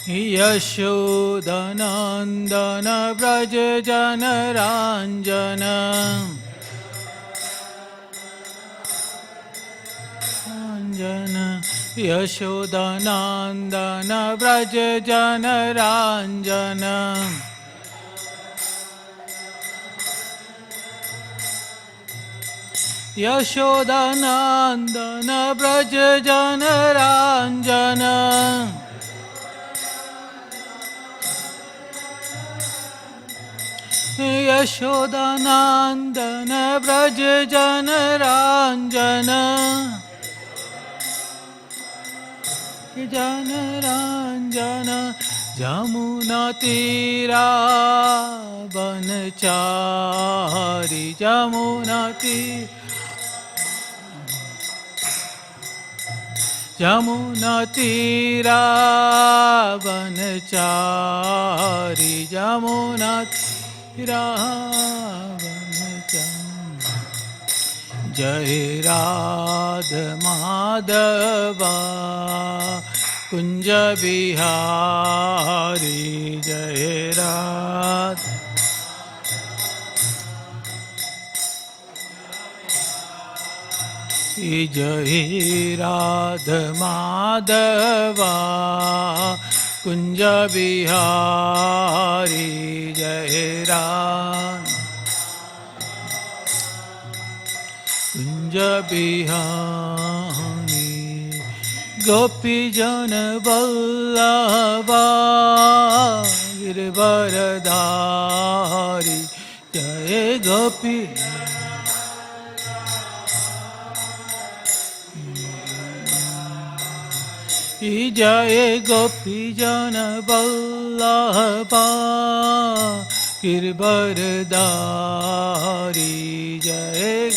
Yashodanandana Vraja Janaranjana Yashodanandana Vraja Janaranjana Yashodanandana Vraja Janaranjana Yashodanandana Vraja Janaranjana Janaranjana Jamuna Tira Banachari Jamuna Tira Jamuna Tira Banachari Jamuna Tira Banachari Jai Radha Madhava Kunja Bihari Jai Radha Jai Radha Madhava Kunja Bihari Jai Radha Kunja Bihari Gopi Jana Vallabha Girvaradhari Jai Gopi Jai Gopi Jana Vallabha Girvaradhari Jai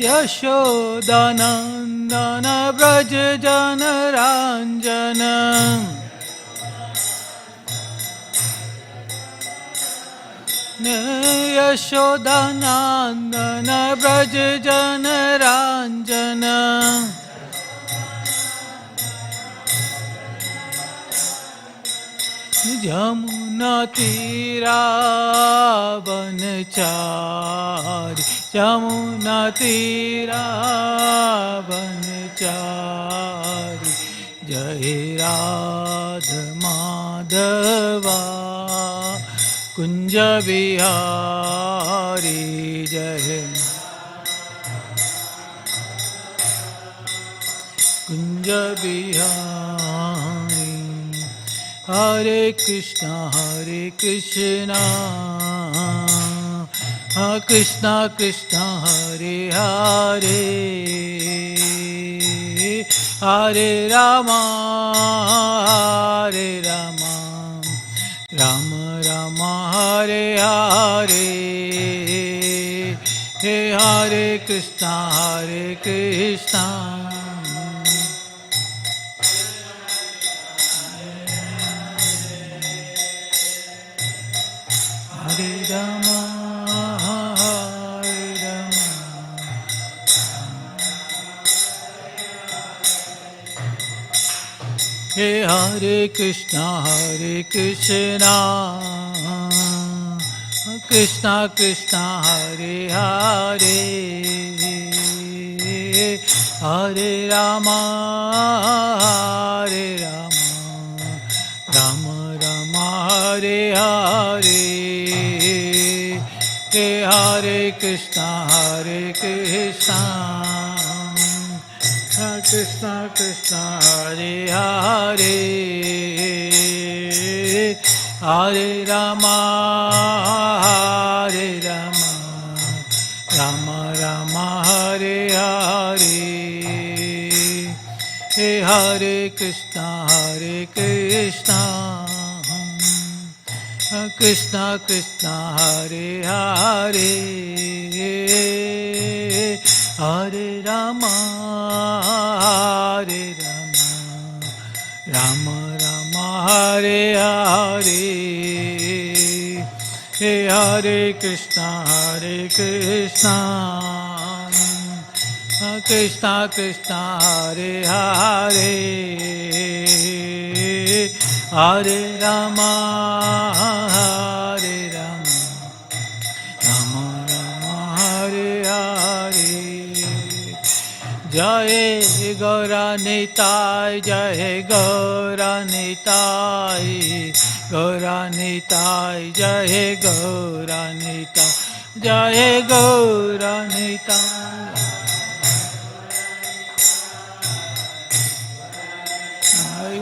Yashodanandana Vraja Janaranjana Yashodanandana Vraja Janaranjana Jamuna Tira Banachari Jamuna Tira Banachari Jai Radha Madhava Kunja Bihari Jai Kunja Bihari Hare Krishna Krishna Krishna Hare Hare Hare Rama Rama Rama Hare Hare Hare Krishna Hare Krishna Hare Rama Hare Krishna Krishna Krishna Hare Hare Hare Rama Rama Rama Hare Hare Hare Krishna Krishna Krishna Hare Hare Hare Rama Rama Rama Hare Hare Hare Krishna Krishna Krishna Hare Hare Hare Rama Rama Rama Hare Hare Hare Krishna Krishna Krishna Krishna Hare Hare Hare Rama Hare Rama Rama Rama Hare Hare Jaya Gaura Nitai Jaya Gaura Nitai Gaura Nitai Jaya Gaura Nitai Jaya Gaura Nitai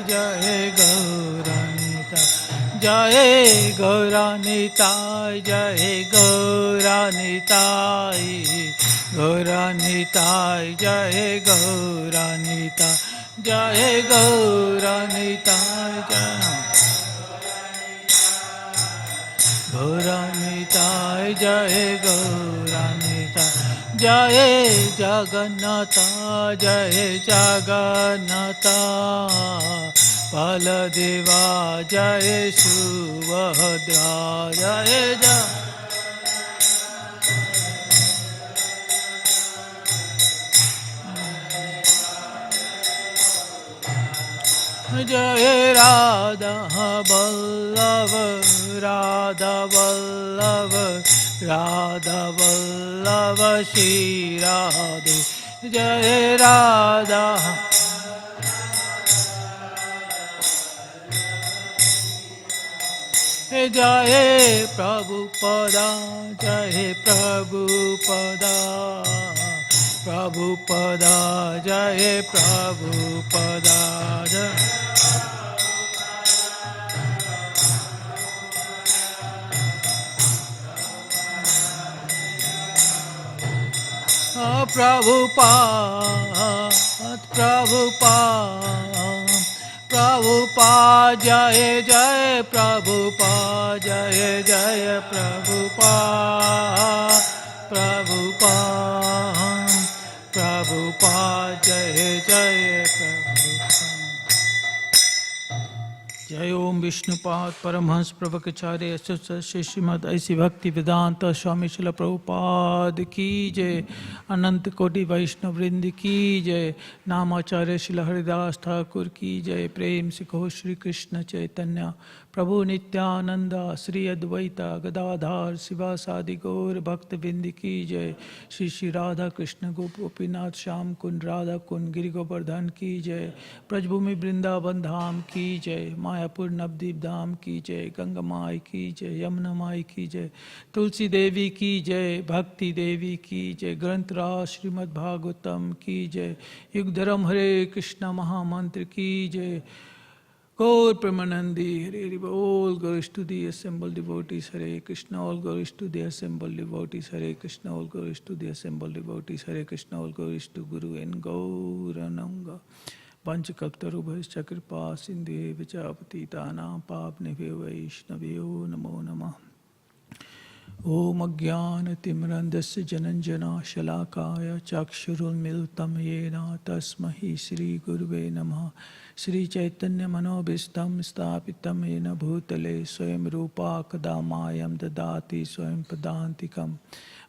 Jaya Gaura Nitai Jaya Gaura Nitai Jaya Gaura Nitai Gaura Nitai Jaya Gaura Nitai Jaya Gaura Nitai Gaura Nitai Jaya Gaura Nitai Jaya Jagannatha Jaya Jagannatha Baladeva Jaya Subhadra Jaya Jaya Radha Vallabha Radha Vallabha Radha Vallabha Shri Radhe Jaya Radha Jaya Prabhupada Jaya Prabhupada Prabhupada Jaya Prabhupada Jaya Prabhupada Prabhupada Prabhupada Jaya Jaya Prabhupada Jaya Jaya Prabhupada Prabhupada Prabhupada Jaya Jaya Prabhupada Jai Om Vishnupad Paramhans Prabhupada Śrīmad Bhaktivedanta Swami Śrīla Prabhupada Ki Jai Anant Koti Vaishnav Vrind Ki Jai Namacharya Śrīla Haridas Thakur Ki Jai Prem Sikho Shri Krishna Chaitanya Prabhu Nityananda Sri Advaita Gadadhar Sivasadi Gaur Bhaktivedanta Ki Jai Shri Shri Radha Krishna Gopinath Sham Kund Radha Kund Giri Govardhan Ki Jai Brajbhumi Vrindavan Dham Ki Jai Mayapur Navdeep Dham Ki Jai Ganga Mai Ki Jai Yamuna Mai Ki Jai Tulsi Devi Ki Jai Bhakti Devi Ki Jai Granthra Śrīmad Bhāgavatam Ki Jai Yugdharam Hare Krishna Mahamantra Ki Jai Gaur Premanandi Hare all glories to the assembled devotees Hare Krishna all glories to the assembled devotees Hare Krishna all glories to the assembled devotees Hare Krishna all glories to Guru and Gaurananga Panchakalptarubhascha kripa sindhe vichapatitanam papnebhyo vaishnavyo namo namah Om Ajnanatimrandasya Jananjana Shalakaya Chakshurunmilitam Yena Tasmahi Shri Gurve Namah Shri Chaitanya Manobhistam Stapitam Yena Bhutale Swayam Rupa Kadamayam Dadati Swayam Padantikam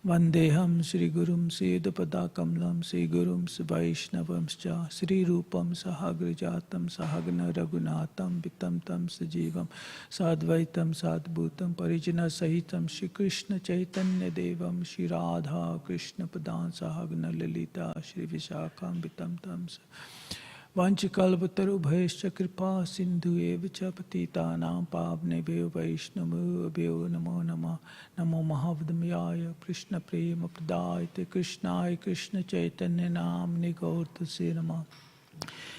Vandeham Shri Gurum Siddhapada Kamlam Shri Gurum Vaishnavamscha Shri Rupam Sahagrajatam Sahagna Raghunatam Vitam Tam Sajivam Sadvaitam Sadbhutam Parijana Sahitam Shri Krishna Chaitanya Devam Shri Radha Krishna Padan Sahagna Lalita Shri Vishakam Vitam Tam Vanchikalvatarubhayascha kripa sindhu evacha patitanam pavnebhyo vaishnavyo namo namah Namo Mahavadamyaya Krishna Prema Pradayate Krishnaya Krishna Chaitanya Namni Gaurtase Namah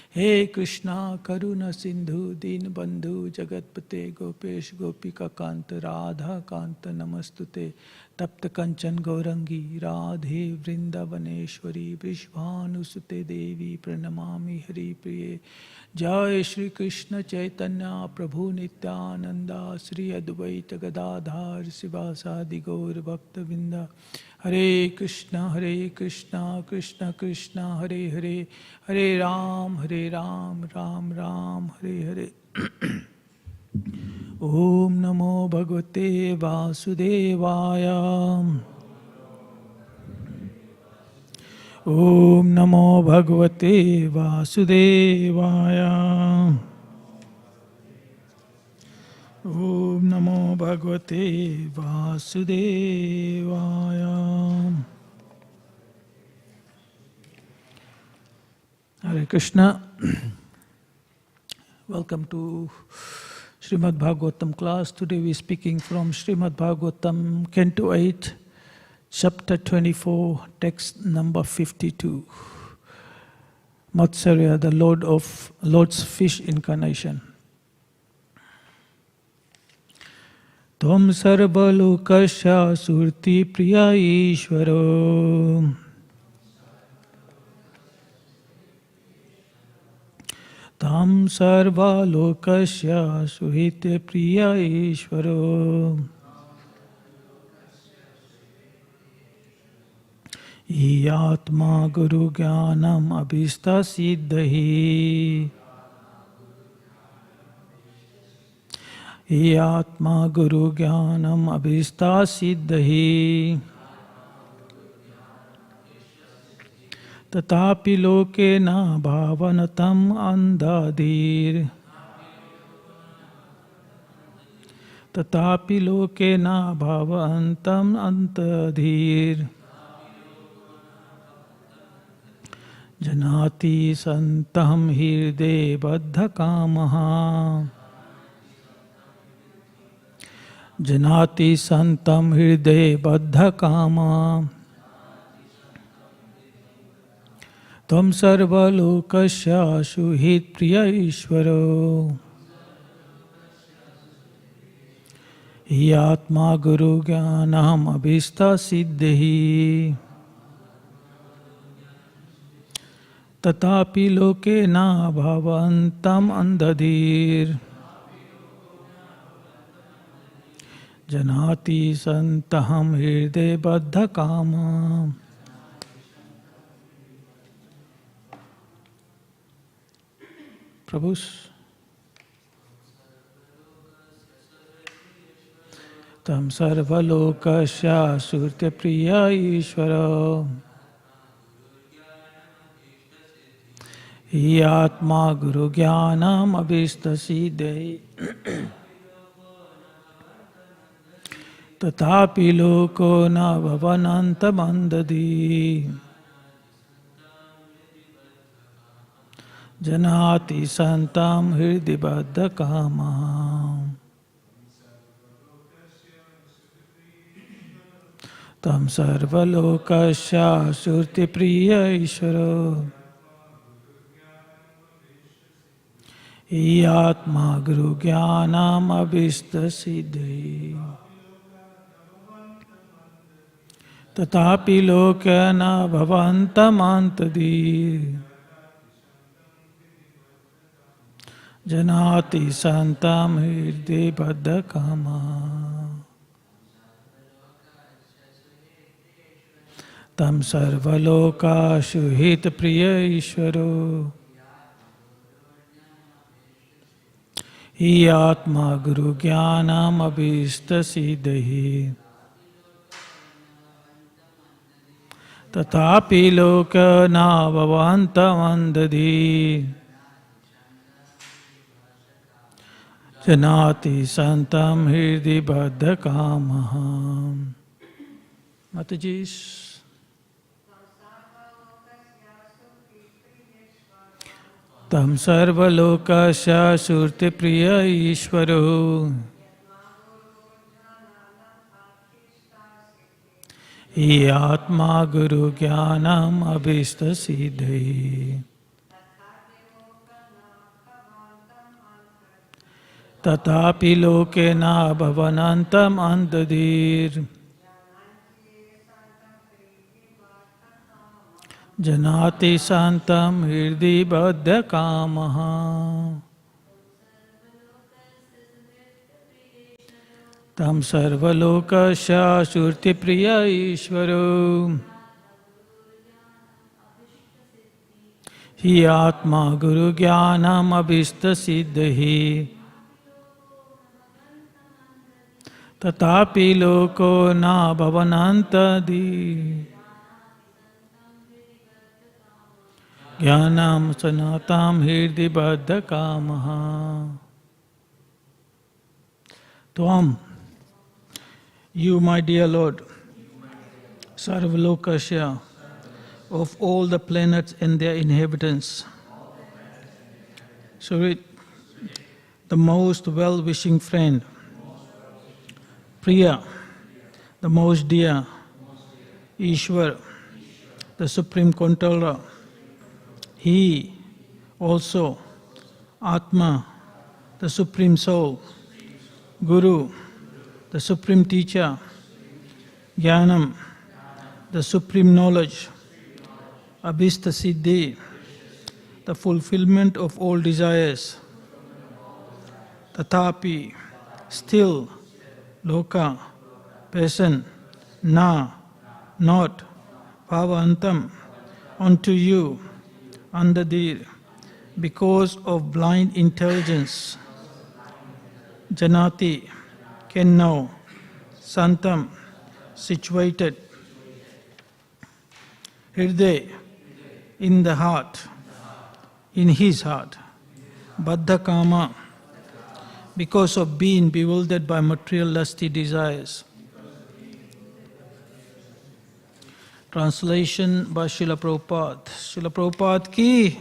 He Krishna Karuna Sindhu Deen Bandhu Jagatpate Gopesh Gopika Kanta Radha Kanta Namastute Tapta Kanchan Gaurangi Radhe Vrindavaneshwari Vrishbhanusute Devi Pranamami Hari Priye Jai Shri Krishna Chaitanya Prabhu Nityananda Sri Advaita Gadadhar Sivasadi Gaur Bhaktavinda Hare Krishna Krishna Krishna Hare Hare Hare Ram Ram Ram Hare Hare Om Namo Bhagavate Vasudevaya Om Namo Bhagavate Vasudevaya. Om Namo Bhagavate Vasudevaya. Hare Krishna. Welcome to Śrīmad Bhāgavatam class. Today we are speaking from Śrīmad Bhāgavatam, Canto 8, Chapter 24, text number 52. Matsarya, the Lord's fish incarnation. Tvam sarva lokasya surti priya ishvaro. Tam sarva lokasya suhite priya ishvaro. Yatma guru jnanam abhista siddhahi. Yatma guru jnanam abhista siddhahi. Tatapi loke na bhavanatam andhadir. Tatapi loke na bhavantam antadhir. Janati santam hirde baddha kamaha. Janati santam hirde baddha kama. Tvam sarva lokasya suhit priya ishvaro. Yatma guru jnanam abhista siddhahi. Tatapi loke na bhavantam andhadir. Janati santaham hirde baddha kama. Prabhus. Tam sarva lokasya surte priya ishvara. Yatma guru jnanam abhista siddhahi. Tatapi loko na bhavananta mandadi. Janati santam hirdi baddha kama. Tam sarva lokasya surti priya ishvaro. Yatma guru jnanam abhista siddhahi. Tatapi loka na bhavantam antadi. Janati santam hirde baddha kama. Tam sarva loka shuhit priya ishvaro. Yatma guru jnanam abhista siddhahi. Tatapi loka na bhavantam andadi. Janati santam hirdi baddha kamaha. Mataji. Tam sarva lokasya surte priya ishvaro. Yatma guru jnanam abhista siddhahi. Tatapi loke na bhavanantam andadir. Janati santam hirdi baddha kamaha. Tam sarva lokasya surti priya ishvaro. Yatma guru jnanam abhista siddhahi. Tatapi loko na bhavanantadi. Jnanam sanatam hirdi baddha kamaha. Tvam, you, my dear Lord, Sarvalokasya, of all the planets and their inhabitants, Surit, the most well-wishing friend, Priya, the most dear, Ishwar, the supreme controller, He also, Atma, the supreme soul, Guru, the supreme teacher, Jnanam, the supreme knowledge, Abhista Siddhi, the fulfillment of all desires, Tatapi, still, Loka, person, Na, not, Bhavantam, unto you, Andadir, because of blind intelligence, Janati, can know, Santam, situated, Hriday, in the heart, in his heart, Baddha Kama, because of being bewildered by material lusty desires. Translation by Srila Prabhupada. Srila Prabhupada ki,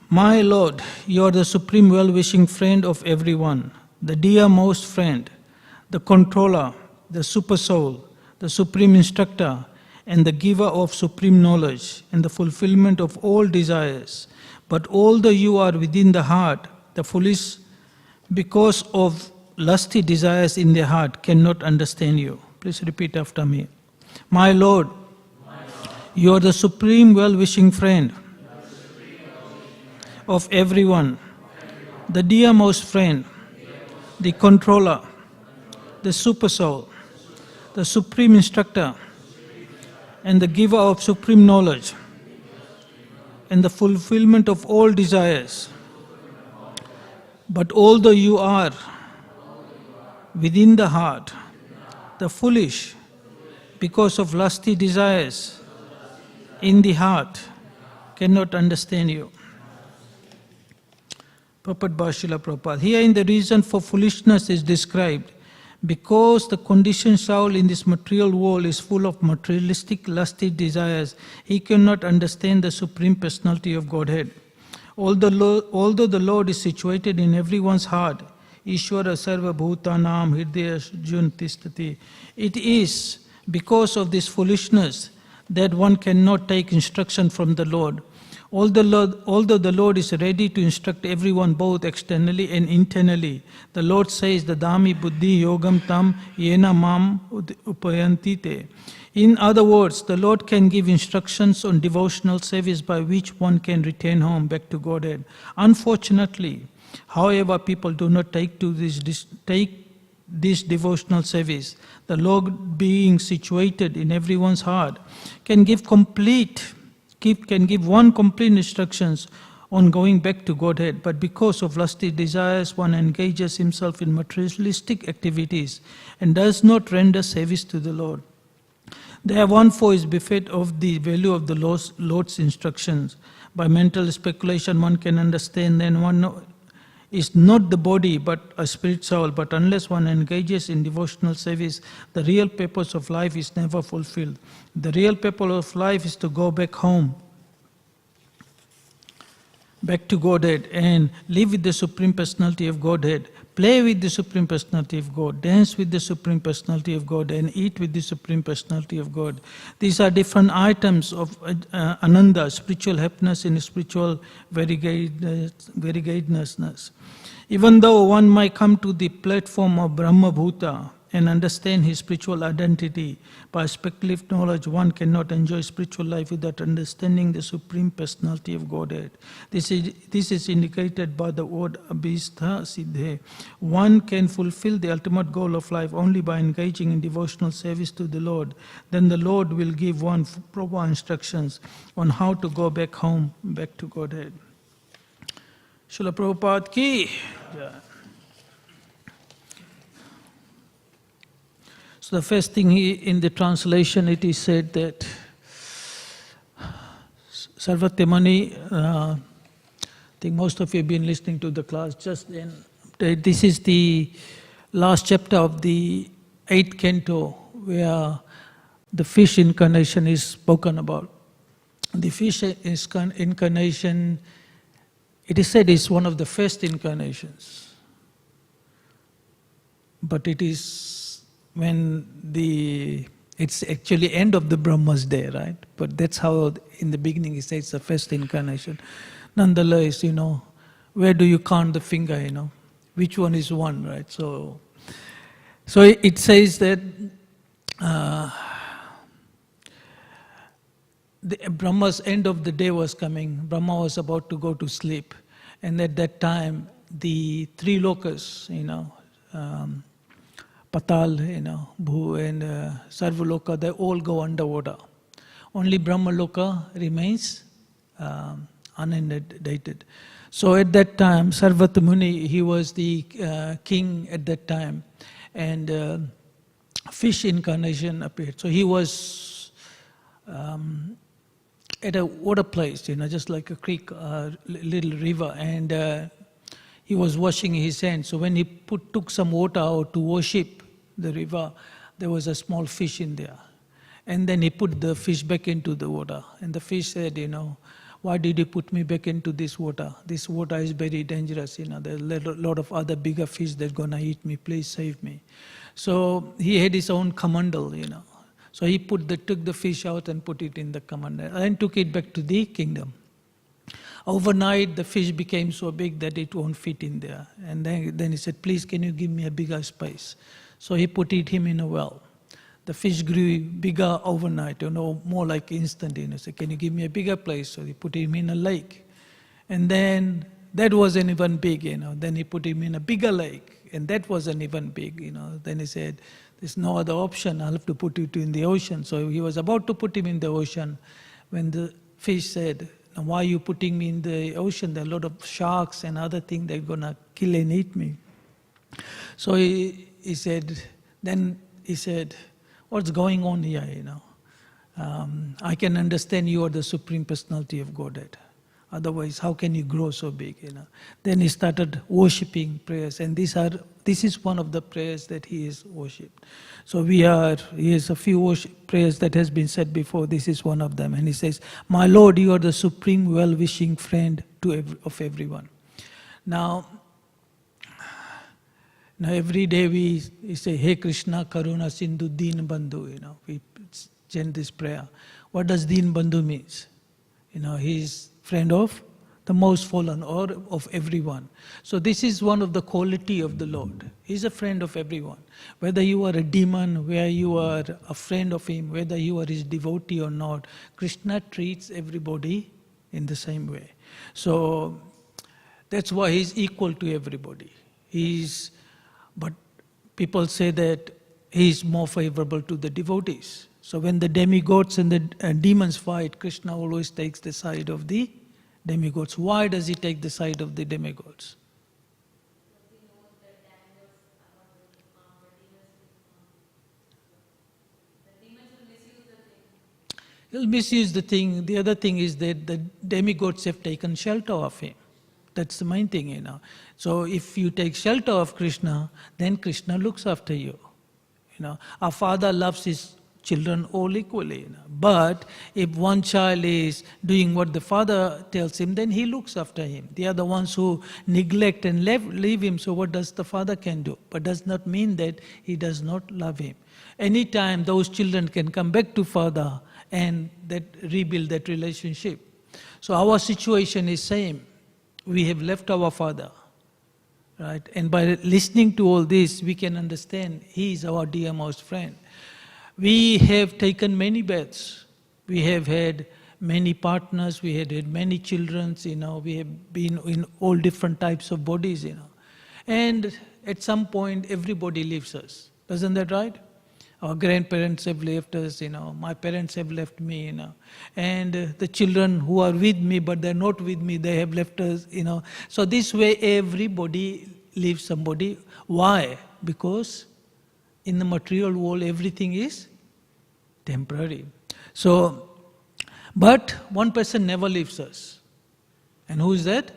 my Lord, you are the supreme well-wishing friend of everyone, the dearmost friend, the controller, the super soul, the supreme instructor, and the giver of supreme knowledge, and the fulfillment of all desires. But although you are within the heart, the foolish, because of lusty desires in their heart, cannot understand you. Please repeat after me. My Lord, you are the supreme well-wishing friend of everyone, the dearmost friend, the controller, the super soul, the supreme instructor, and the giver of supreme knowledge, and the fulfillment of all desires. But although you are within the heart, the foolish, because of lusty desires in the heart, cannot understand you. Purport by Srila Prabhupada. Herein the reason for foolishness is described. Because the conditioned soul in this material world is full of materialistic lusty desires, he cannot understand the Supreme Personality of Godhead. Although the Lord is situated in everyone's heart, Ishvara Sarva Bhutanam Hridaya Jun Tistati, it is because of this foolishness that one cannot take instruction from the Lord. Although the Lord is ready to instruct everyone both externally and internally, the Lord says, Dadami buddhi yogam tam yena mam upayantite. In other words, the Lord can give instructions on devotional service by which one can return home back to Godhead. Unfortunately, however, people do not take this devotional service. The Lord, being situated in everyone's heart, can give one complete instructions on going back to Godhead, but because of lusty desires, one engages himself in materialistic activities and does not render service to the Lord. There one is bereft of the value of the Lord's instructions. By mental speculation, one can understand then one is not the body but a spirit soul, but unless one engages in devotional service, the real purpose of life is never fulfilled. The real purpose of life is to go back home, back to Godhead, and live with the Supreme Personality of Godhead, play with the Supreme Personality of God, dance with the Supreme Personality of God, and eat with the Supreme Personality of God. These are different items of ananda, spiritual happiness and spiritual variegatedness. Even though one might come to the platform of Brahma Bhuta and understand his spiritual identity, by speculative knowledge one cannot enjoy spiritual life without understanding the Supreme Personality of Godhead. This is indicated by the word Abhista Siddhe. One can fulfill the ultimate goal of life only by engaging in devotional service to the Lord. Then the Lord will give one proper instructions on how to go back home, back to Godhead. Srila Prabhupada ki Jaya. So the first thing in the translation it is said that Sarvatya Muni, I think most of you have been listening to the class just then. This is the last chapter of the 8th canto, where the fish incarnation is spoken about. The fish incarnation, it is said, is one of the first incarnations. But it is when it's actually end of the Brahma's day, right? But that's how in the beginning he says the first incarnation. Nonetheless, where do you count the finger, Which one is one, right? So it says that Brahma's end of the day was coming. Brahma was about to go to sleep. And at that time, the three lokas, Patal, Bhu and Sarvaloka, they all go underwater. Only Brahma Loka remains uninundated. So at that time, Sarvata Muni, he was the king at that time. And fish incarnation appeared. So he was at a water place, just like a creek, little river. And he was washing his hands. So when he took some water out to worship the river, there was a small fish in there. And then he put the fish back into the water. And the fish said, why did you put me back into this water? This water is very dangerous. There's a lot of other bigger fish that are going to eat me. Please save me. So he had his own kamandal, So he took the fish out and put it in the kamandal and took it back to the kingdom. Overnight, the fish became so big that it won't fit in there. And then he said, please, can you give me a bigger space? So he put him in a well. The fish grew bigger overnight, more like instant. He said, can you give me a bigger place? So he put him in a lake. And then that wasn't even big, Then he put him in a bigger lake. And that wasn't even big, Then he said, there's no other option. I'll have to put it in the ocean. So he was about to put him in the ocean when the fish said, why are you putting me in the ocean? There are a lot of sharks and other things that are going to kill and eat me. So he said, what's going on here, I can understand you are the Supreme Personality of Godhead. Otherwise, how can you grow so big, Then he started worshipping prayers, and this is one of the prayers that he is worshipped. So he has a few prayers that has been said before. This is one of them, and he says, my Lord, you are the supreme well-wishing friend of everyone. Now every day we say, Hey Krishna, Karuna, Sindhu, Deen Bandhu, we chant this prayer. What does Deen Bandhu means? He's friend of the most fallen or of everyone. So this is one of the quality of the Lord. He's a friend of everyone. Whether you are a demon, whether you are a friend of him, whether you are his devotee or not, Krishna treats everybody in the same way. So that's why he's equal to everybody. But people say that he's more favorable to the devotees. So when the demigods and the demons fight, Krishna always takes the side of the demigods. Why does he take the side of the demigods? He'll misuse the thing. The other thing is that the demigods have taken shelter of him. That's the main thing, So if you take shelter of Krishna, then Krishna looks after you. Our Father loves his children all equally. But if one child is doing what the father tells him, then he looks after him. They are the ones who neglect and leave him. So what does the father can do? But does not mean that he does not love him. Anytime those children can come back to father and rebuild that relationship. So our situation is same. We have left our father. Right? And by listening to all this, we can understand he is our dearmost friend. We have taken many births. We have had many partners. We had many children. We have been in all different types of bodies. And at some point, everybody leaves us. Isn't that right? Our grandparents have left us. My parents have left me. And the children who are with me, but they're not with me, they have left us. So this way, everybody leaves somebody. Why? Because in the material world, everything is temporary. So But one person never leaves us. And who is that?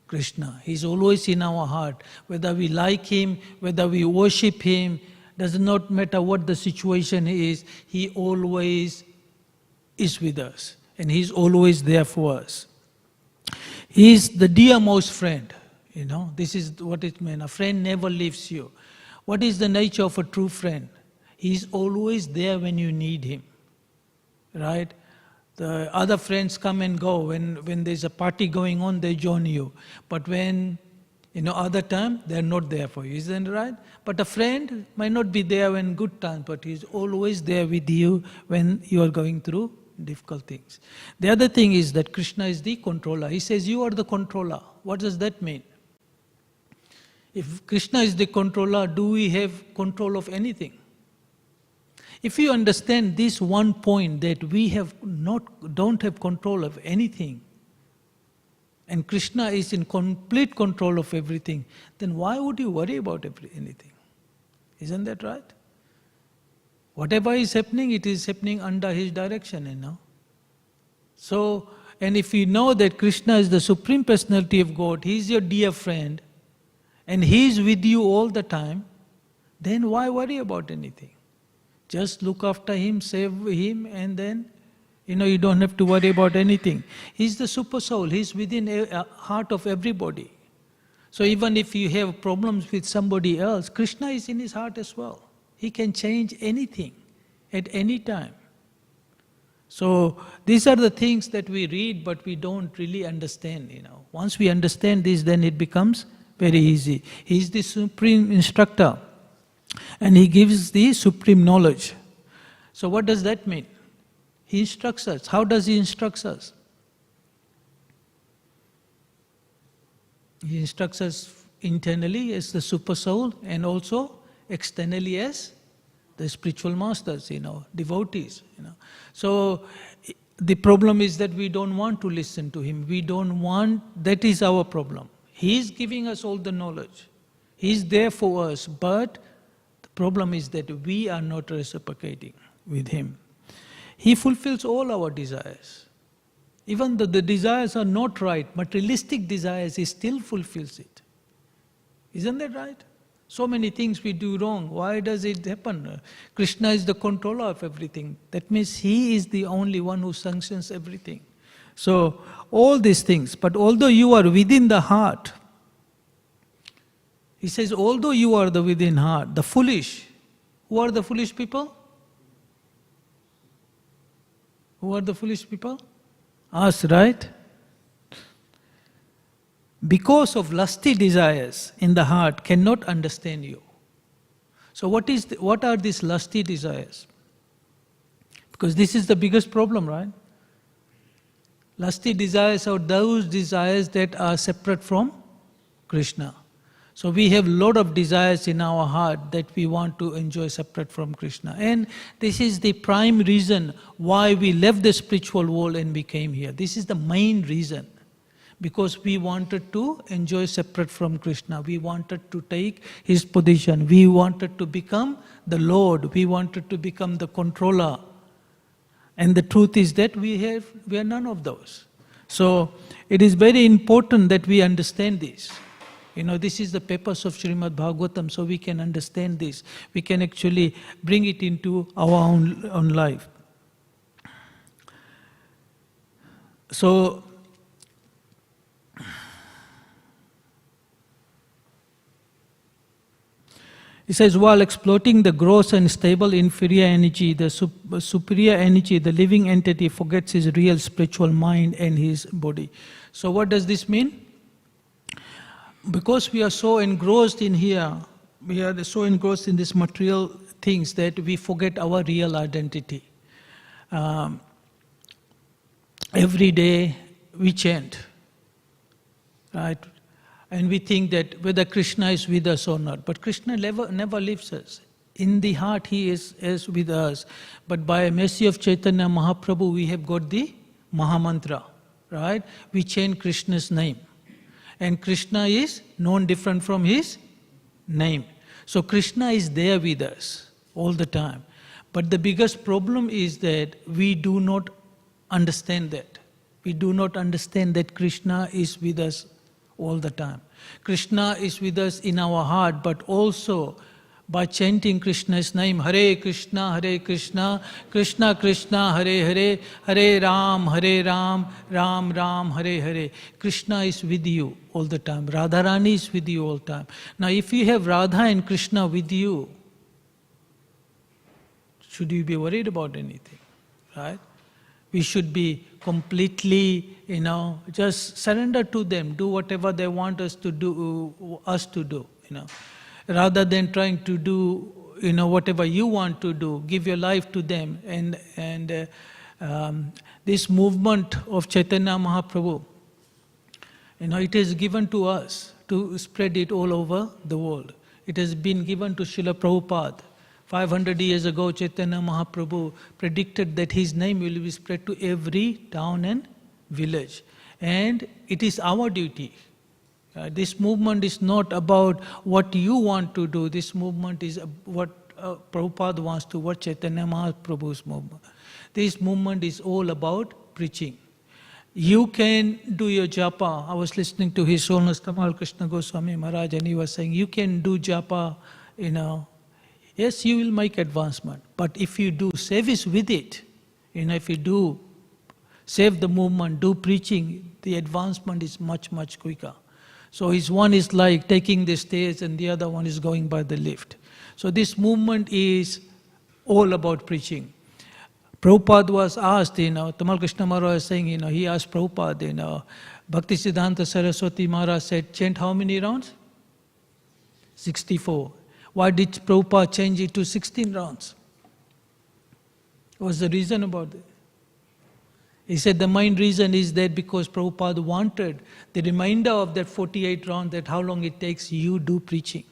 Krishna. He's always in our heart. Whether we like him, whether we worship him, does not matter what the situation is, he always is with us. And he's always there for us. He is the dearmost friend. This is what it means. A friend never leaves you. What is the nature of a true friend? He's always there when you need him. Right? The other friends come and go. When there's a party going on, they join you. But when, other time, they're not there for you. Isn't it right? But a friend might not be there when good times, but he's always there with you when you are going through difficult things. The other thing is that Krishna is the controller. He says, you are the controller. What does that mean? If Krishna is the controller, do we have control of anything? If you understand this one point, that we don't have control of anything, and Krishna is in complete control of everything, then why would you worry about anything? Isn't that right? Whatever is happening, it is happening under his direction, So, and if you know that Krishna is the Supreme Personality of God, he is your dear friend, and he is with you all the time, then why worry about anything? Just look after him, save him, and then, you don't have to worry about anything. He's the super soul. He's within the heart of everybody. So even if you have problems with somebody else, Krishna is in his heart as well. He can change anything at any time. So these are the things that we read, but we don't really understand, Once we understand this, then it becomes very easy. He is the supreme instructor. And he gives the supreme knowledge. So what does that mean? He instructs us. How does he instruct us? He instructs us internally as the super soul, and also externally as the spiritual masters, devotees. So the problem is that we don't want to listen to him. That is our problem. He is giving us all the knowledge. He is there for us, but problem is that we are not reciprocating with him. He fulfills all our desires. Even though the desires are not right, materialistic desires, he still fulfills it. Isn't that right? So many things we do wrong. Why does it happen? Krishna is the controller of everything. That means he is the only one who sanctions everything. So all these things, but although you are within the heart, he says, although you are the within heart, the foolish, who are the foolish people? Who are the foolish people? Us, right? Because of lusty desires in the heart, cannot understand you. So what are these lusty desires? Because this is the biggest problem, right? Lusty desires are those desires that are separate from Krishna. So we have a lot of desires in our heart that we want to enjoy separate from Krishna. And this is the prime reason why we left the spiritual world and we came here. This is the main reason. Because we wanted to enjoy separate from Krishna. We wanted to take his position. We wanted to become the Lord. We wanted to become the controller. And the truth is that we are none of those. So it is very important that we understand this. This is the purpose of Śrīmad Bhāgavatam, so we can understand this. We can actually bring it into our own life. So, he says, while exploiting the gross and stable inferior energy, the superior energy, the living entity forgets his real spiritual mind and his body. So what does this mean? Because we are so engrossed in here, we are so engrossed in these material things that we forget our real identity. Every day we chant, right? And we think that whether Krishna is with us or not. But Krishna never leaves us. In the heart he is with us. But by mercy of Chaitanya Mahaprabhu we have got the Mahamantra, right? We chant Krishna's name. And Krishna is known different from his name. So Krishna is there with us all the time. But the biggest problem is that we do not understand that. We do not understand that Krishna is with us all the time. Krishna is with us in our heart, but also by chanting Krishna's name, Hare Krishna, Krishna Krishna, Hare Hare, Hare Ram, Ram Ram, Hare Hare. Krishna is with you all the time. Radharani is with you all the time. Now if you have Radha and Krishna with you, should you be worried about anything? Right? We should be completely, just surrender to them, do whatever they want us to do, rather than trying to do, whatever you want to do, give your life to them. And this movement of Chaitanya Mahaprabhu, it is given to us to spread it all over the world. It has been given to Srila Prabhupada. 500 years ago, Chaitanya Mahaprabhu predicted that his name will be spread to every town and village. And it is our duty. This movement is not about what you want to do. This movement is what Prabhupada wants to, what Chaitanya Mahaprabhu's movement. This movement is all about preaching. You can do your japa. I was listening to His Holiness Tamal Krishna Goswami Maharaj, and he was saying, you can do japa, yes, you will make advancement. But if you do service with it, if you do save the movement, do preaching, the advancement is much, much quicker. So one is like taking the stairs and the other one is going by the lift. So this movement is all about preaching. Prabhupada was asked, Tamal Krishna Maharaj was saying, he asked Prabhupada, Bhaktisiddhanta Saraswati Maharaj said, chant how many rounds? 64. Why did Prabhupada change it to 16 rounds? What's the reason about it? He said the main reason is that because Prabhupada wanted the reminder of that 48 rounds, that how long it takes you do preaching.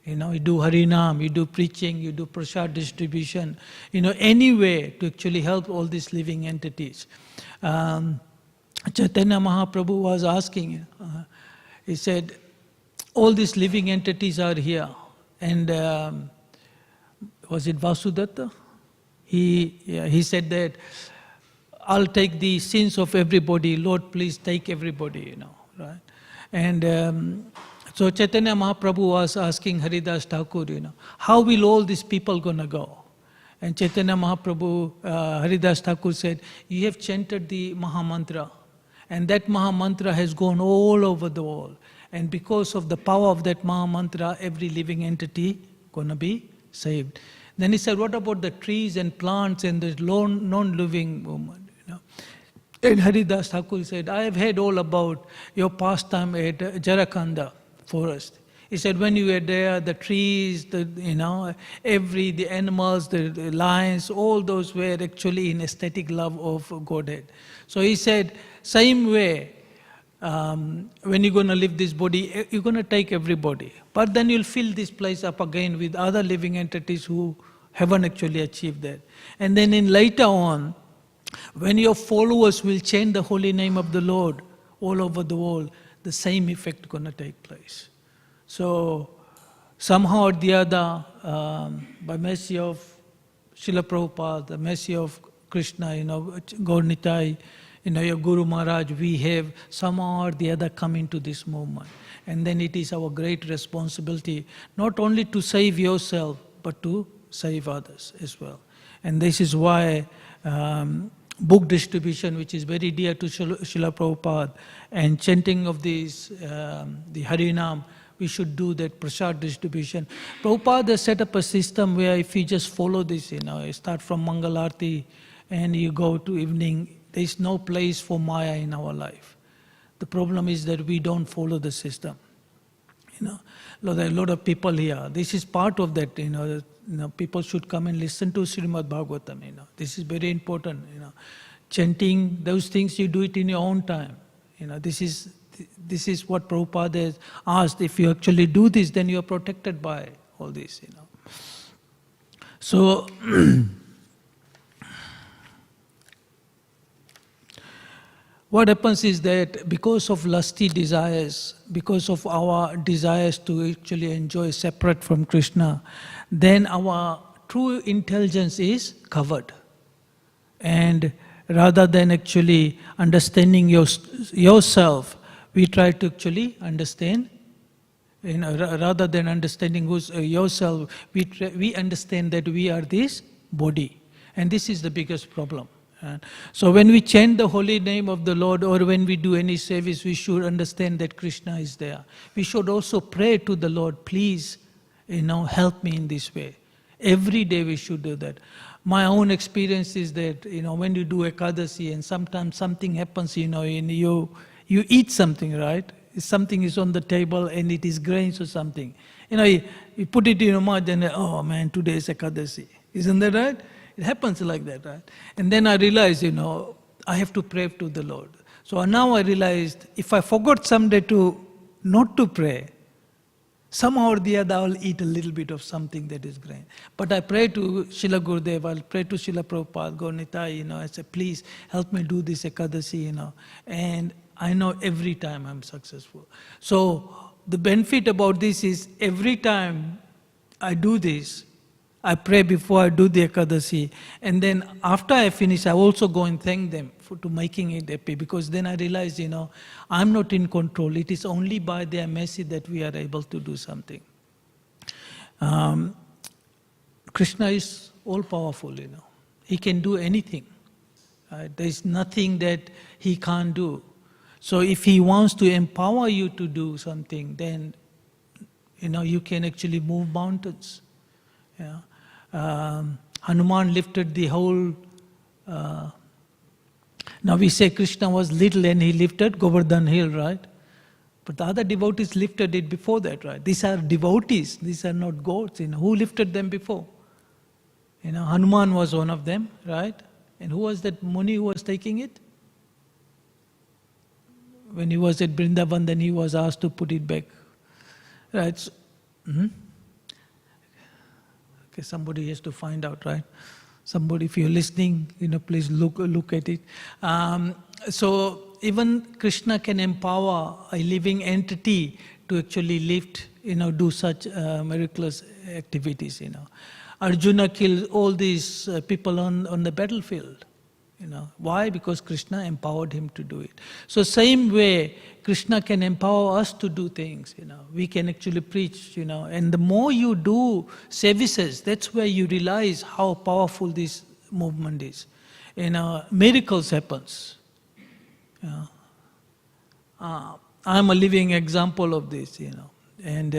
You do Harinam, you do preaching, you do prasad distribution, any way to actually help all these living entities. Chaitanya Mahaprabhu was asking, he said, all these living entities are here. And was it Vasudatta? He said that, I'll take the sins of everybody, Lord, please take everybody, right? And so Chaitanya Mahaprabhu was asking Haridas Thakur, how will all these people gonna go? And Chaitanya Mahaprabhu, Haridas Thakur said, you have chanted the Mahamantra, and that Mahamantra has gone all over the world. And because of the power of that Mahamantra, every living entity gonna be saved. Then he said, what about the trees and plants and the non-living movement? And Haridas Thakur said, I have heard all about your pastime at Jarakanda forest. He said, when you were there, the trees, the animals, the lions, all those were actually in ecstatic love of Godhead. So he said, same way, when you're going to leave this body, you're going to take everybody. But then you'll fill this place up again with other living entities who haven't actually achieved that. And then later on, when your followers will chant the holy name of the Lord all over the world, the same effect going to take place. So somehow or the other, by mercy of Srila Prabhupada, the mercy of Krishna, Gaur Nitai, your Guru Maharaj, we have somehow or the other come into this movement. And then it is our great responsibility not only to save yourself, but to save others as well. And this is why book distribution, which is very dear to Srila Prabhupada, and chanting of these, the Harinam, we should do that prasad distribution. Prabhupada has set up a system where if you just follow this, you start from Mangalarti and you go to evening, there is no place for Maya in our life. The problem is that we don't follow the system. There are a lot of people here. This is part of that, people should come and listen to Śrīmad Bhāgavatam, This is very important, Chanting, those things, you do it in your own time. This is what Prabhupada has asked. If you actually do this, then you are protected by all this, So, what happens is that because of lusty desires, because of our desires to actually enjoy separate from Krishna, then our true intelligence is covered. And rather than actually understanding yourself, we try to actually understand, rather than understanding yourself, we understand that we are this body. And this is the biggest problem. So when we chant the holy name of the Lord, or when we do any service, we should understand that Krishna is there. We should also pray to the Lord, please, help me in this way. Every day we should do that. My own experience is that, when you do Ekadasi and sometimes something happens, and you eat something, right? Something is on the table and it is grains or something. You put it in your mouth and, oh man, today is Ekadasi. Isn't that right? It happens like that, right? And then I realized, I have to pray to the Lord. So now I realized, if I forgot someday not to pray, somehow or the other I'll eat a little bit of something that is grain. But I pray to Srila Gurudev, I'll pray to Srila Prabhupada, Gaurnitai, I say, please help me do this Ekadasi, And I know every time I'm successful. So the benefit about this is, every time I do this, I pray before I do the Ekadasi, and then after I finish, I also go and thank them for making it happy, because then I realize, I'm not in control. It is only by their mercy that we are able to do something. Krishna is all-powerful, He can do anything. Right? There is nothing that He can't do. So if He wants to empower you to do something, then, you can actually move mountains. Yeah. Hanuman lifted the whole, now we say Krishna was little and he lifted Govardhan hill, right? But the other devotees lifted it before that, right? These are devotees, these are not gods. Who lifted them before? Hanuman was one of them, right? And who was that Muni who was taking it? When he was at Vrindavan, then he was asked to put it back. Right? So, Okay, somebody has to find out, right? Somebody, if you're listening, please look at it. So even Krishna can empower a living entity to actually lift, do such miraculous activities. Arjuna killed all these people on the battlefield. Why? Because Krishna empowered him to do it. So same way, Krishna can empower us to do things. We can actually preach. And the more you do services, that's where you realize how powerful this movement is. Miracles happens. I'm a living example of this. And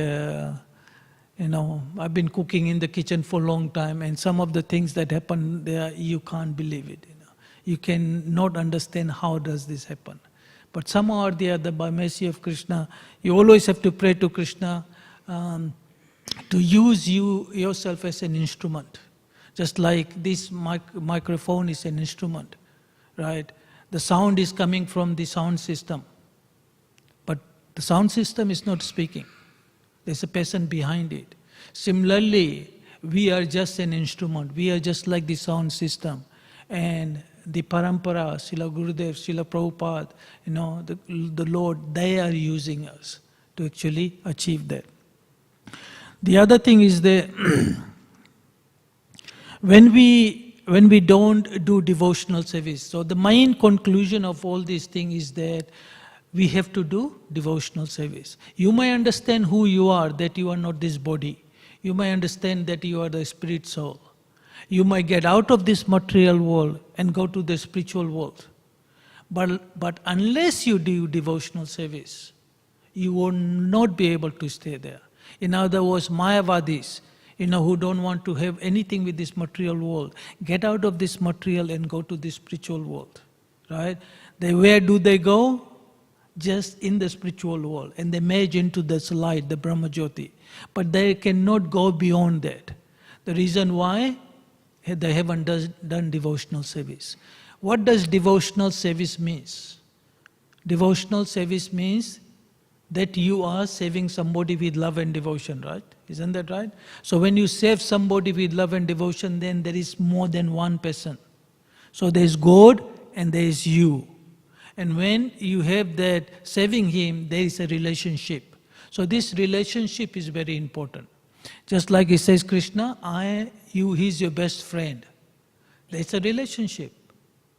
I've been cooking in the kitchen for a long time, and some of the things that happen there, you can't believe it. You cannot understand how does this happen. But somehow or the other, by mercy of Krishna, you always have to pray to Krishna to use yourself as an instrument. Just like this microphone is an instrument, right? The sound is coming from the sound system. But the sound system is not speaking. There's a person behind it. Similarly, we are just an instrument. We are just like the sound system. And the parampara, Srila Gurudev, Srila Prabhupada, the Lord, they are using us to actually achieve that. The other thing is that when we don't do devotional service, so the main conclusion of all these things is that we have to do devotional service. You may understand who you are, that you are not this body. You may understand that you are the spirit soul. You might get out of this material world and go to the spiritual world. But unless you do devotional service, you will not be able to stay there. In other words, Mayavadis, who don't want to have anything with this material world, get out of this material and go to the spiritual world. Right? Where do they go? Just in the spiritual world. And they merge into this light, the Brahma Jyoti. But they cannot go beyond that. The reason why? They haven't done devotional service. What does devotional service means? Devotional service means that you are serving somebody with love and devotion, right? Isn't that right? So when you serve somebody with love and devotion, then there is more than one person. So there is God and there is you. And when you have that serving Him, there is a relationship. So this relationship is very important. Just like it says, Krishna, He's your best friend. There's a relationship.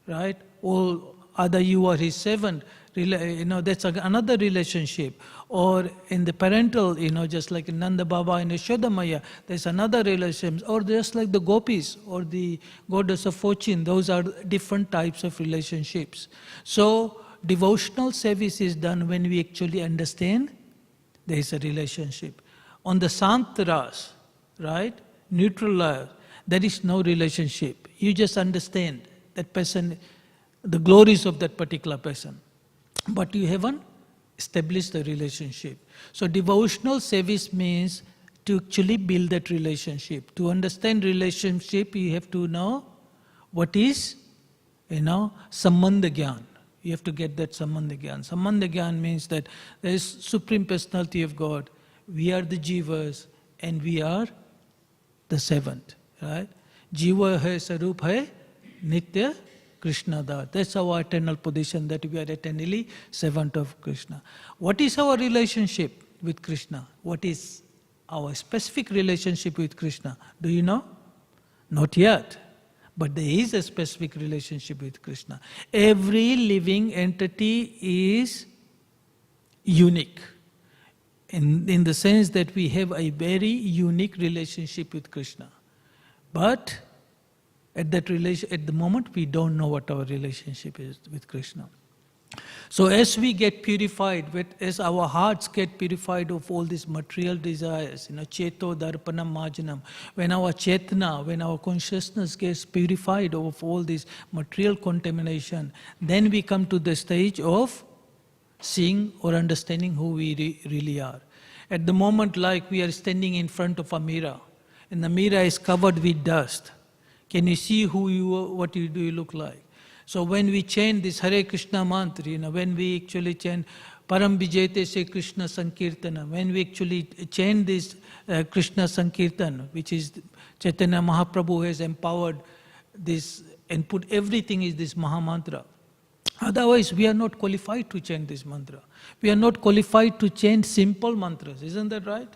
right? Or either you are his servant, that's another relationship. Or in the parental, just like in Nanda Baba and Yashoda Maya, there's another relationship. Or just like the gopis or the goddess of fortune, those are different types of relationships. So devotional service is done when we actually understand there is a relationship. On the Santras, right, neutral life, there is no relationship. You just understand that person, the glories of that particular person. But you haven't established the relationship. So devotional service means to actually build that relationship. To understand relationship, you have to know what is, Sambandha Gyan. You have to get that Sambandha Gyan. Sambandha Gyan means that there is Supreme Personality of God. We are the Jivas and we are the servant. Right? Jiva hai, Sarup hai, Nitya Krishna Da. That's our eternal position, that we are eternally servant of Krishna. What is our relationship with Krishna? What is our specific relationship with Krishna? Do you know? Not yet. But there is a specific relationship with Krishna. Every living entity is unique. In the sense that we have a very unique relationship with Krishna. But at the moment, we don't know what our relationship is with Krishna. So as we get purified, as our hearts get purified of all these material desires, Cheto Darpanam Majanam, when our Chetna, when our consciousness gets purified of all this material contamination, then we come to the stage of seeing or understanding who we really are. At the moment, like we are standing in front of a mirror, and the mirror is covered with dust. Can you see who you are, what you look like? So when we chant this Hare Krishna mantra, when we actually chant Param Vijayate Se Krishna Sankirtana, when we actually chant this Krishna Sankirtan, which is Chaitanya Mahaprabhu has empowered this and put everything is this Maha Mantra. Otherwise, we are not qualified to chant this mantra. We are not qualified to chant simple mantras. Isn't that right?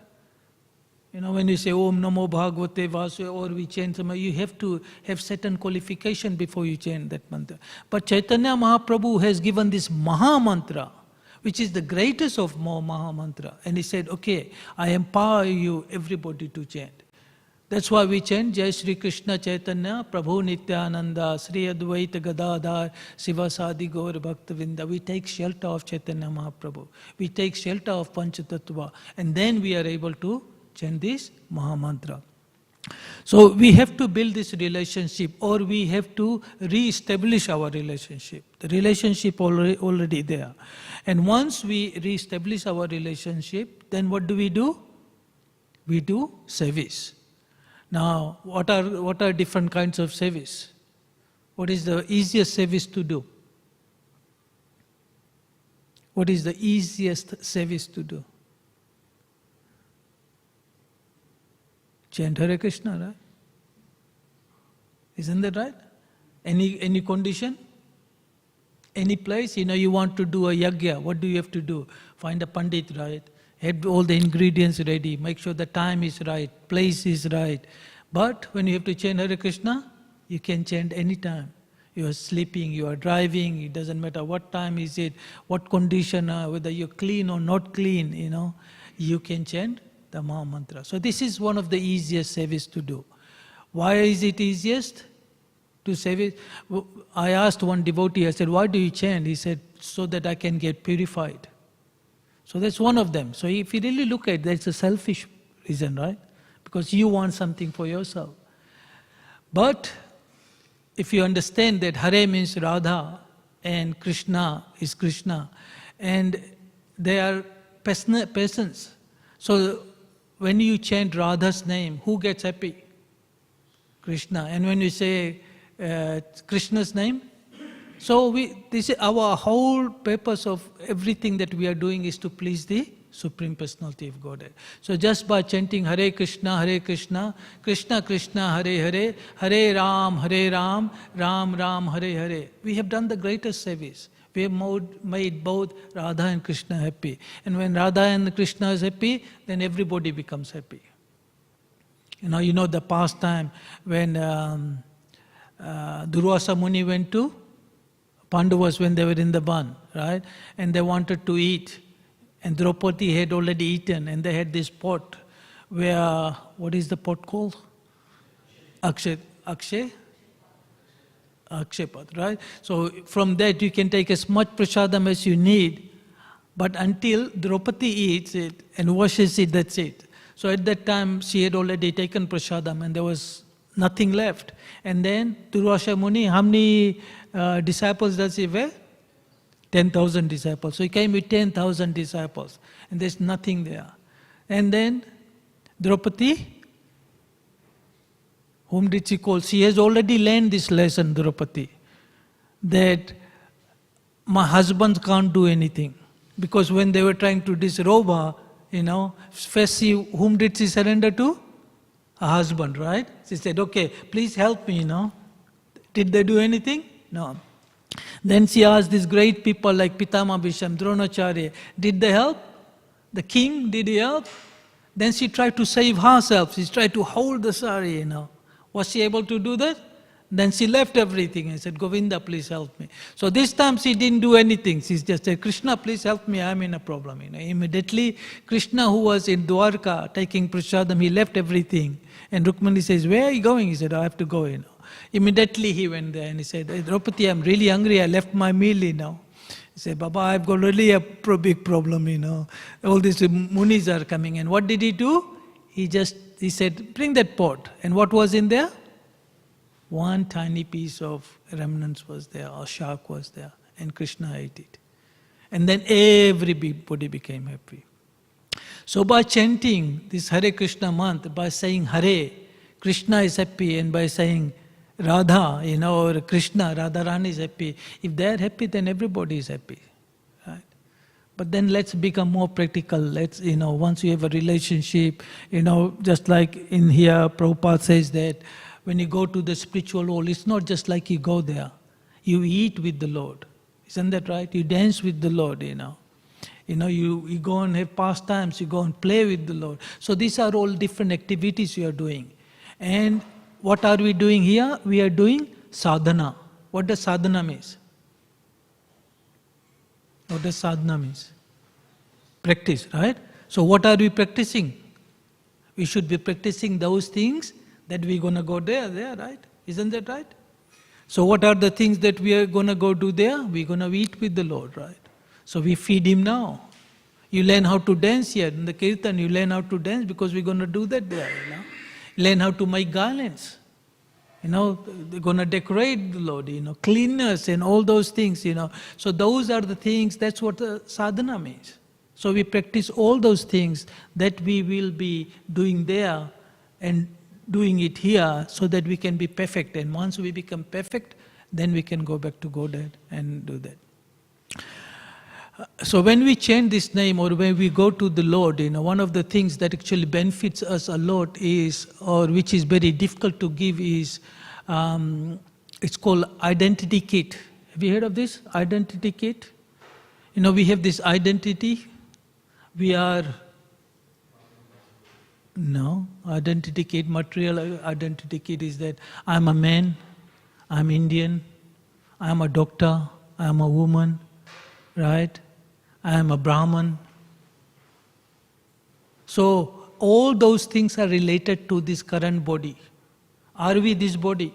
When you say Om Namo Bhagavate Vasudevaya, or we chant some, you have to have certain qualification before you chant that mantra. But Chaitanya Mahaprabhu has given this Maha Mantra, which is the greatest of Maha Mantra. And he said, okay, I empower you, everybody, to chant. That's why we chant Jai Shri Krishna Chaitanya Prabhu Nityananda Sri Advaita Gadadhar Sivasadi Gaur Bhaktivedanta. We take shelter of Chaitanya Mahaprabhu. We take shelter of Panchatattva. And then we are able to chant this Maha Mantra. So we have to build this relationship, or we have to re-establish our relationship. The relationship already there. And once we re-establish our relationship, then what do? We do service. Now, what are different kinds of service? What is the easiest service to do? What is the easiest service to do? Chant Hare Krishna, right? Isn't that right? Any condition? Any place? You want to do a yagya, what do you have to do? Find a pandit, right? Have all the ingredients ready, make sure the time is right, place is right. But when you have to chant Hare Krishna, you can chant any time. You are sleeping, you are driving, it doesn't matter what time is it, what condition, whether you're clean or not clean, you can chant the Maha Mantra. So this is one of the easiest service to do. Why is it easiest to service? I asked one devotee, I said, why do you chant? He said, so that I can get purified. So that's one of them. So if you really look at it, that's a selfish reason, right? Because you want something for yourself. But if you understand that Hare means Radha and Krishna is Krishna, and they are persons. So when you chant Radha's name, who gets happy? Krishna. And when you say Krishna's name, so this is our whole purpose of everything that we are doing is to please the Supreme Personality of Godhead. So just by chanting Hare Krishna, Krishna Krishna, Hare Hare, Hare Ram, Ram Ram, Hare Hare, we have done the greatest service. We have made both Radha and Krishna happy. And when Radha and Krishna is happy, then everybody becomes happy. You know the past time when Durvasa Muni went to Pandavas when they were in the van, right? And they wanted to eat. And Draupadi had already eaten, and they had this pot where, what is the pot called? Akshay Pat, right? So from that you can take as much prasadam as you need, but until Draupadi eats it and washes it, that's it. So at that time she had already taken prasadam and there was nothing left. And then Durvasa Muni, how many disciples does he wear? 10,000 disciples. So he came with 10,000 disciples and there's nothing there. And then Draupadi, whom did she call? She has already learned this lesson, Draupadi, that my husband can't do anything. Because when they were trying to disrobe her, first whom did she surrender to? Her husband, right? She said, okay, please help me, Did they do anything? No. Then she asked these great people like Pitama Bhisham, Dronacharya, did they help? The king, did he help? Then she tried to save herself. She tried to hold the sari, Was she able to do that? Then she left everything and said, Govinda, please help me. So this time she didn't do anything. She just said, Krishna, please help me, I'm in a problem. Immediately, Krishna, who was in Dwarka taking prasadam, he left everything. And Rukmani says, where are you going? He said, I have to go, Immediately he went there and he said, Draupadi, I'm really hungry, I left my meal, He said, Baba, I've got really a big problem, All these munis are coming. And what did he do? He said, bring that pot. And what was in there? One tiny piece of remnants was there, or shark was there, and Krishna ate it. And then everybody became happy. So by chanting this Hare Krishna mantra, by saying Hare, Krishna is happy, and by saying Radha, or Krishna, Radharani is happy. If they are happy, then everybody is happy. Right? But then let's become more practical. Let's, once you have a relationship, just like in here, Prabhupada says that when you go to the spiritual world, it's not just like you go there. You eat with the Lord. Isn't that right? You dance with the Lord, You go and have pastimes, you go and play with the Lord. So these are all different activities you are doing. And what are we doing here? We are doing sadhana. What does sadhana mean? What does sadhana mean? Practice, right? So what are we practicing? We should be practicing those things that we're going to go there, right? Isn't that right? So what are the things that we are going to go do there? We're going to eat with the Lord, right? So we feed Him now. You learn how to dance here. In the kirtan, you learn how to dance because we're going to do that there, Learn how to make garlands. They're going to decorate the Lord, cleanness and all those things, So those are the things, that's what sadhana means. So we practice all those things that we will be doing there and doing it here so that we can be perfect. And once we become perfect, then we can go back to Godhead and do that. So when we chant this name or when we go to the Lord, one of the things that actually benefits us a lot is, or which is very difficult to give is, it's called identity kit. Have you heard of this? Identity kit? We have this identity. We are, no, identity kit, material identity kit is that I'm a man, I'm Indian, I'm a doctor, I'm a woman, right? I am a Brahman. So all those things are related to this current body. Are we this body?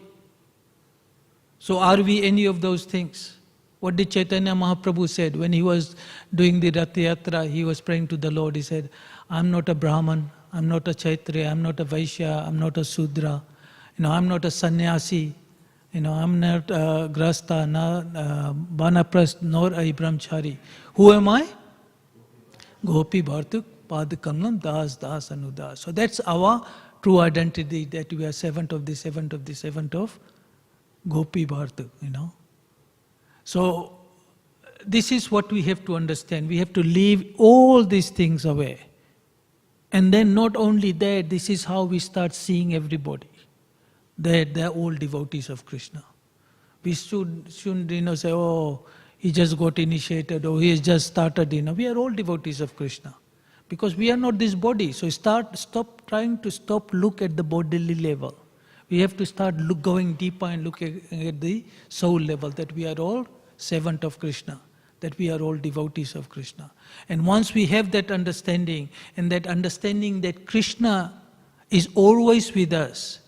So are we any of those things? What did Chaitanya Mahaprabhu said when he was doing the Rath Yatra, he was praying to the Lord, he said, I'm not a Brahman, I'm not a Kshatriya, I'm not a Vaishya, I'm not a Sudra, I'm not a sannyasi, I'm not a Grasta, Banaprast, nor a Brahmachari. Who am I? Gopi Bhartuk Padakamlam Das Anudas. So that's our true identity, that we are servant of the servant of the servant of Gopi Bhartuk, So this is what we have to understand. We have to leave all these things away. And then not only that, this is how we start seeing everybody, that they're all devotees of Krishna. We shouldn't say, oh, he just got initiated, or he has just started, We are all devotees of Krishna. Because we are not this body. So stop trying to look at the bodily level. We have to start going deeper and looking at the soul level, that we are all servant of Krishna, that we are all devotees of Krishna. And once we have that understanding, and that understanding that Krishna is always with us,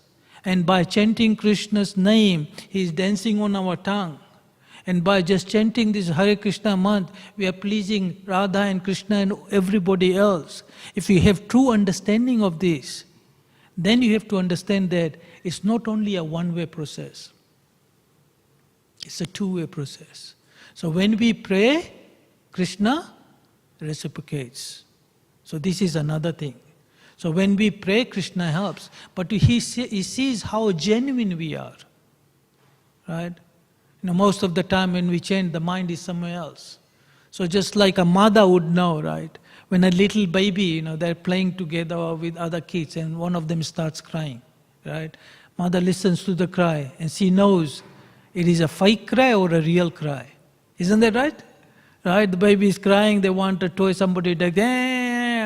and by chanting Krishna's name, He is dancing on our tongue, and by just chanting this Hare Krishna mantra, we are pleasing Radha and Krishna and everybody else. If you have true understanding of this, then you have to understand that it's not only a one-way process. It's a two-way process. So when we pray, Krishna reciprocates. So this is another thing. So when we pray, Krishna helps. But He sees how genuine we are. Right? Most of the time when we chant, the mind is somewhere else. So just like a mother would know, right? When a little baby, they're playing together with other kids and one of them starts crying, right? Mother listens to the cry and she knows it is a fake cry or a real cry. Isn't that right? Right? The baby is crying, they want a toy, somebody like,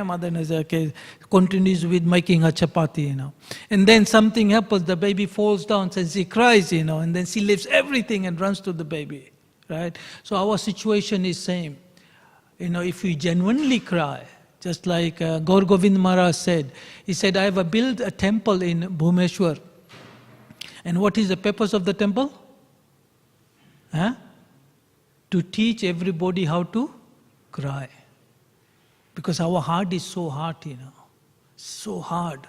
mother knows, okay, continues with making a chapati, And then something happens, the baby falls down and she cries, and then she leaves everything and runs to the baby, right? So our situation is same. If we genuinely cry, just like Gaur Govind Maharaj said, he said, I have built a temple in Bhumeshwar. And what is the purpose of the temple? To teach everybody how to cry. Because our heart is so hard, so hard.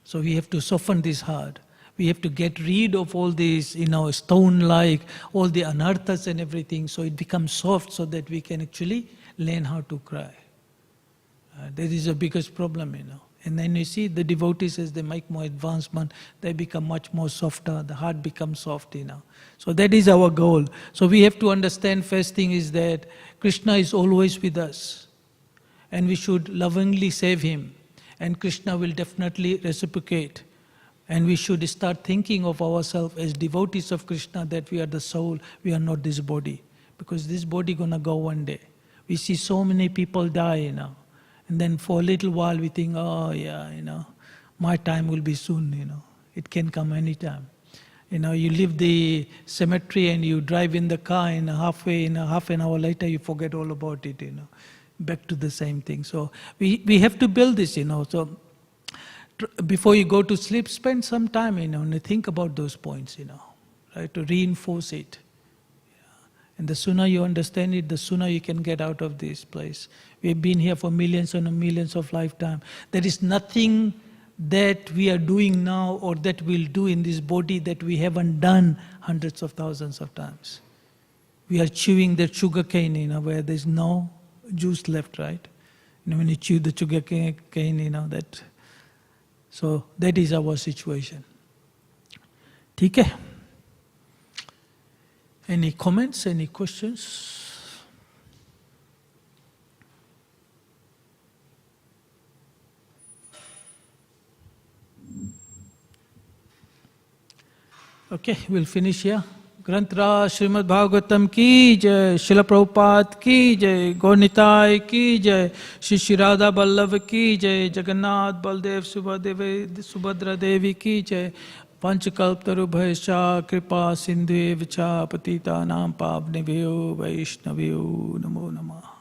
So we have to soften this heart. We have to get rid of all these, stone-like, all the anarthas and everything, so it becomes soft so that we can actually learn how to cry. That is the biggest problem, And then you see the devotees, as they make more advancement, they become much more softer, the heart becomes soft, So that is our goal. So we have to understand, first thing is that Krishna is always with us. And we should lovingly serve Him. And Krishna will definitely reciprocate. And we should start thinking of ourselves as devotees of Krishna, that we are the soul, we are not this body. Because this body gonna go one day. We see so many people die, And then for a little while we think, my time will be soon, It can come anytime. You leave the cemetery and you drive in the car and half an hour later you forget all about it, Back to the same thing. So we have to build this, So before you go to sleep, spend some time, and think about those points, right? To reinforce it. And the sooner you understand it, the sooner you can get out of this place. We have been here for millions and millions of lifetimes. There is nothing that we are doing now or that we'll do in this body that we haven't done hundreds of thousands of times. We are chewing the sugar cane, where there's no juice left, right? When you chew the sugar cane, that. So that is our situation. Okay? Any comments, any questions? Okay, we'll finish here. Grantra Śrīmad Bhāgavatam ki jai, Śrīla Prabhupada ki jai, Gaur-Nitāy ki jai, Shri Radha Vallabha ki jai, Jagannath Baldev Subhadra Devi ki jai, Panchakalptaru Bhaisha Kripa Sindhu Vicha Patitanam Pavnebhyo Vaishnavyo Namo Namah.